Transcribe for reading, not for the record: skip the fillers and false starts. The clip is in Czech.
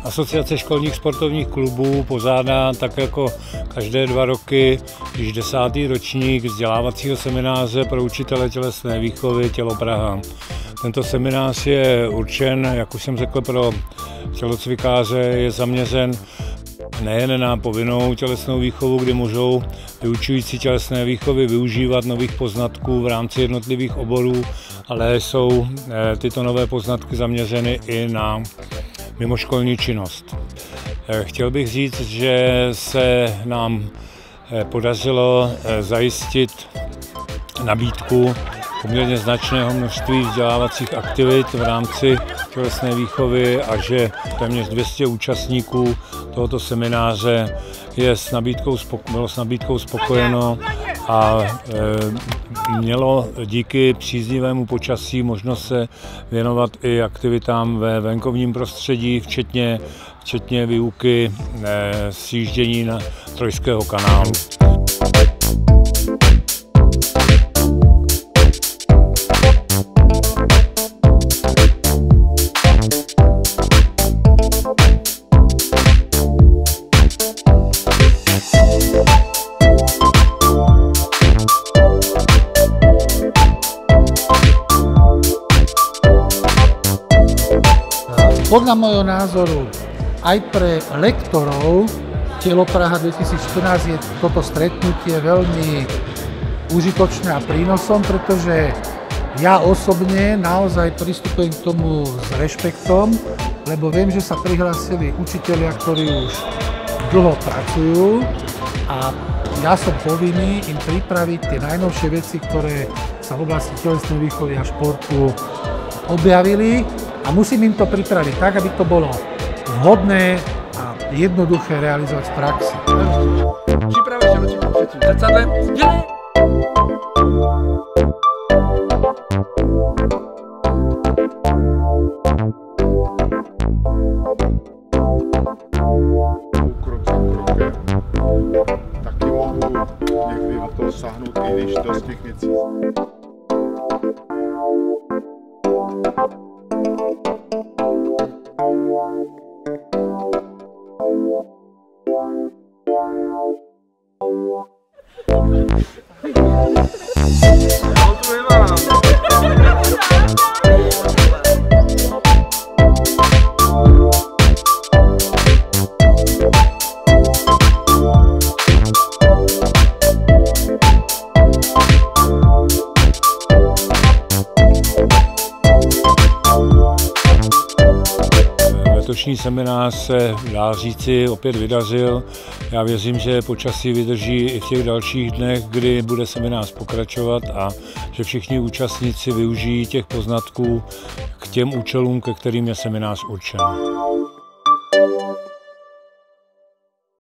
Asociace školních sportovních klubů pořádá tak jako každé 2 roky již 10. ročník vzdělávacího semináře pro učitele tělesné výchovy Tělo Praha. Tento seminář je určen, jak už jsem řekl, pro tělocvikáře, je zaměřen nejen na povinnou tělesnou výchovu, kdy můžou vyučující tělesné výchovy využívat nových poznatků v rámci jednotlivých oborů, ale jsou tyto nové poznatky zaměřeny i na mimoškolní činnost. Chtěl bych říct, že se nám podařilo zajistit nabídku poměrně značného množství vzdělávacích aktivit v rámci tělesné výchovy a že téměř 200 účastníků tohoto semináře bylo s nabídkou spokojeno a mělo díky příznivému počasí možnost se věnovat i aktivitám ve venkovním prostředí, včetně výuky sjíždění na Trojského kanálu. Podľa môjho názoru aj pre lektorov Telo Praha 2014 je toto stretnutie veľmi užitočné a prínosom, pretože ja osobne naozaj pristupujem k tomu s rešpektom, lebo viem, že sa prihlásili učitelia, ktorí už dlho pracujú a ja som povinný im pripraviť tie najnovšie veci, ktoré sa v oblasti telesnej výchovy a športu objavili. A musím im to pripraviť tak, aby to bolo vhodné a jednoduché realizovať v praxi. Připravuješ ručičku před tím zrcadlem. Dělej! Krok za krokem. Taky mohu někdy do toho sáhnout, i když dost těch věcí. Letošní seminář se, dá říci, opět vydařil. Já věřím, že počasí vydrží i v těch dalších dnech, kdy bude seminář pokračovat a že všichni účastníci využijí těch poznatků k těm účelům, ke kterým je seminář určen.